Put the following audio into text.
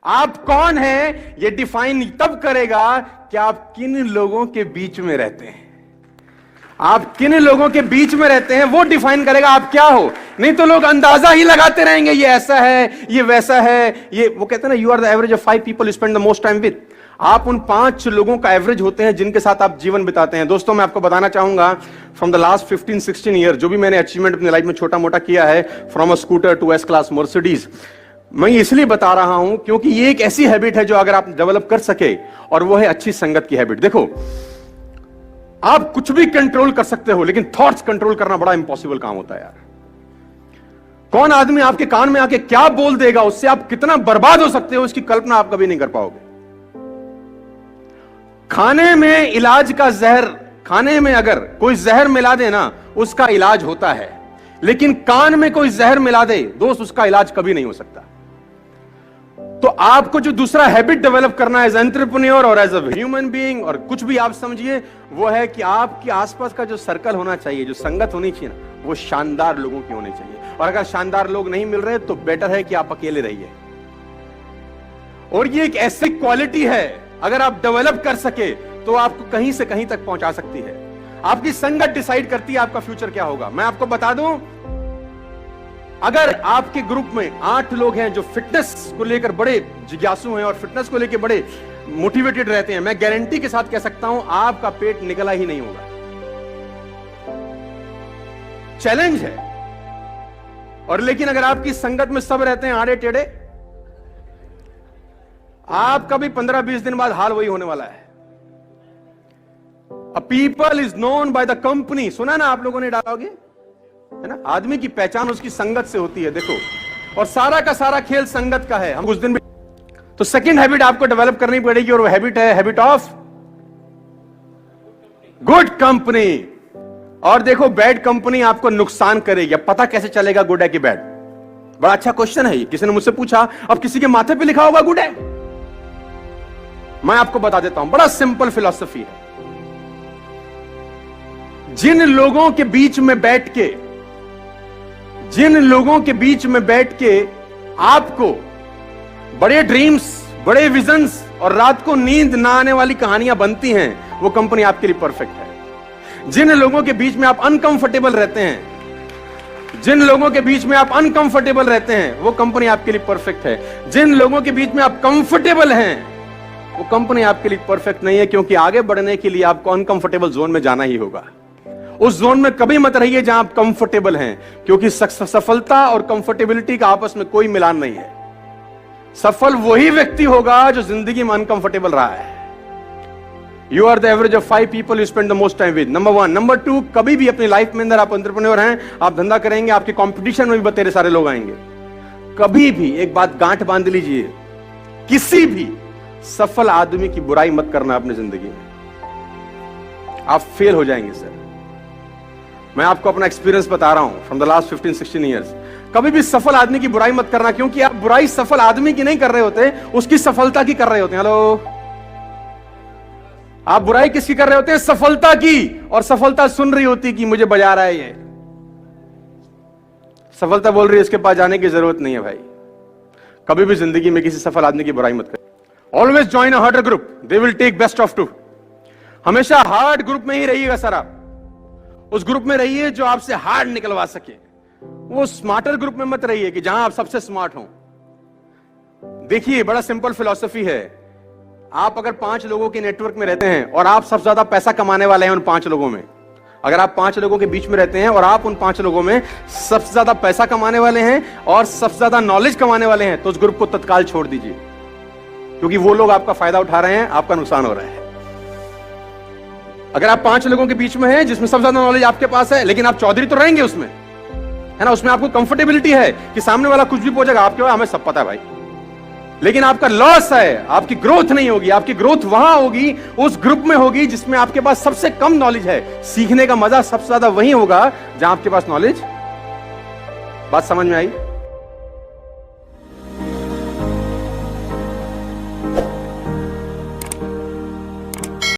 आप कौन हैं ये डिफाइन तब करेगा कि आप किन लोगों के बीच में रहते हैं। आप किन लोगों के बीच में रहते हैं वो डिफाइन करेगा आप क्या हो। नहीं तो लोग अंदाजा ही लगाते रहेंगे, ये ऐसा है, ये वैसा है, ये वो कहते हैं ना, you are the average of 5 people you spend the most time with. आप उन 5 लोगों का एवरेज होते हैं जिनके साथ आप जीवन बिताते हैं। दोस्तों, मैं आपको बताना चाहूंगा, फ्रॉम द लास्ट 15-16 ईयर जो भी मैंने अचीवमेंट अपनी लाइफ में छोटा मोटा किया है, from a scooter to S class Mercedes, मैं इसलिए बता रहा हूं क्योंकि ये एक ऐसी हैबिट है जो अगर आप डेवलप कर सके, और वो है अच्छी संगत की हैबिट। देखो, आप कुछ भी कंट्रोल कर सकते हो, लेकिन थॉट्स कंट्रोल करना बड़ा इंपॉसिबल काम होता है यार। कौन आदमी आपके कान में आके क्या बोल देगा, उससे आप कितना बर्बाद हो सकते हो, इसकी कल्पना आप कभी नहीं कर पाओगे। खाने में इलाज का जहर, खाने में अगर कोई जहर मिला दे ना, उसका इलाज होता है, लेकिन कान में कोई जहर मिला दे दोस्त, उसका इलाज कभी नहीं हो सकता। तो आपको जो दूसरा हैबिट डेवलप करना है एज एंटरप्रेन्योर और एज अ ह्यूमन बीइंग, और कुछ भी आप समझिए, वो है कि आपके आसपास का जो सर्कल होना चाहिए, जो संगत होनी चाहिए ना, वो शानदार लोगों की होनी चाहिए। और अगर शानदार लोग नहीं मिल रहे तो बेटर है कि आप अकेले रहिए। और ये एक ऐसी क्वालिटी है, अगर आप डेवलप कर सके तो आपको कहीं से कहीं तक पहुंचा सकती है। आपकी संगत डिसाइड करती है आपका फ्यूचर क्या होगा। मैं आपको बता दूं, अगर आपके ग्रुप में 8 लोग हैं जो फिटनेस को लेकर बड़े जिज्ञासु हैं और फिटनेस को लेकर बड़े मोटिवेटेड रहते हैं, मैं गारंटी के साथ कह सकता हूं आपका पेट निकला ही नहीं होगा। चैलेंज है। और लेकिन अगर आपकी संगत में सब रहते हैं आड़े टेढ़े, आपका भी 15-20 दिन बाद हाल वही होने वाला है। A people is known by the company, सुना ना आप लोगों ने डालोगे, है ना? आदमी की पहचान उसकी संगत से होती है। देखो, और सारा का सारा खेल संगत का है। हम कुछ दिन भी तो सेकंड हैबिट आपको डेवलप करनी पड़ेगी, और वो हैबिट है हैबिट ऑफ गुड कंपनी। और देखो, बैड कंपनी आपको नुकसान करेगी। अब पता कैसे चलेगा गुड है कि बैड? बड़ा अच्छा क्वेश्चन है ये, किसी ने मुझसे पूछा। अब किसी के माथे पे लिखा होगा गुड है, मैं आपको बता देता हूं, बड़ा सिंपल फिलॉसफी है। जिन लोगों के बीच में बैठ के, जिन लोगों के बीच में बैठ के आपको बड़े ड्रीम्स, बड़े विजन्स और रात को नींद ना आने वाली कहानियां बनती हैं, वो कंपनी आपके लिए परफेक्ट है। जिन लोगों के बीच में आप अनकंफर्टेबल रहते हैं, जिन लोगों के बीच में आप अनकंफर्टेबल रहते हैं, वो कंपनी आपके लिए परफेक्ट है। जिन लोगों के बीच में आप कंफर्टेबल हैं, वो कंपनी आपके लिए परफेक्ट नहीं है, क्योंकि आगे बढ़ने के लिए आपको अनकंफर्टेबल जोन में जाना ही होगा। उस जोन में कभी मत रहिए जहां आप कंफर्टेबल हैं, क्योंकि सफलता और कंफर्टेबिलिटी का आपस में कोई मिलान नहीं है। सफल वही व्यक्ति होगा जो जिंदगी में अनकंफर्टेबल रहा है। You are the average of 5 people you spend the most time with, number 1। Number 2, कभी भी अपनी लाइफ में अंदर आप एंटरप्रेन्योर हैं, आप धंधा करेंगे, आपके कंपटीशन में भी बतेरे सारे लोग आएंगे। कभी भी एक बात गांठ बांध लीजिए, किसी भी सफल आदमी की बुराई मत करना अपनी जिंदगी में, आप फेल हो जाएंगे सर। मैं आपको अपना एक्सपीरियंस बता रहा हूं फ्रॉम द लास्ट 15-16 ईयर्स। कभी भी सफल आदमी की बुराई मत करना, क्योंकि आप बुराई सफल आदमी की नहीं कर रहे होते, उसकी सफलता की कर रहे होते हैं। हेलो, आप बुराई किसकी कर रहे होते हैं? सफलता की। और सफलता सुन रही होती कि मुझे बजा रहा है ये, सफलता बोल रही है इसके पास जाने की जरूरत नहीं है। भाई, कभी भी जिंदगी में किसी सफल आदमी की बुराई मत करें। Always join a harder group, they will take best of 2। हमेशा हार्ड ग्रुप में ही रहिएगा सर। आप उस ग्रुप में रहिए जो आपसे हार्ड निकलवा सके। वो स्मार्टर ग्रुप में मत रहिए कि जहां आप सबसे स्मार्ट हो। देखिए, बड़ा सिंपल फिलॉसफी है। आप अगर 5 लोगों के नेटवर्क में रहते हैं और आप सबसे ज्यादा पैसा कमाने वाले हैं उन 5 लोगों में, अगर आप 5 लोगों के बीच में रहते हैं और आप उन 5 लोगों में सबसे ज्यादा पैसा कमाने वाले हैं और सबसे ज्यादा नॉलेज कमाने वाले हैं, तो उस ग्रुप को तत्काल छोड़ दीजिए, क्योंकि वो लोग आपका फायदा उठा रहे हैं, आपका नुकसान हो रहा है। अगर आप 5 लोगों के बीच में हैं जिसमें सबसे ज्यादा नॉलेज आपके पास है, लेकिन आप चौधरी तो रहेंगे उसमें, है ना? उसमें आपको कंफर्टेबिलिटी है कि सामने वाला कुछ भी पूछेगा, आपके हमें सब पता है भाई, लेकिन आपका लॉस है, आपकी ग्रोथ नहीं होगी। आपकी ग्रोथ वहां होगी, उस ग्रुप में होगी जिसमें आपके पास सबसे कम नॉलेज है। सीखने का मजा सबसे ज्यादा वहीं होगा जहां आपके पास नॉलेज। बात समझ में आई?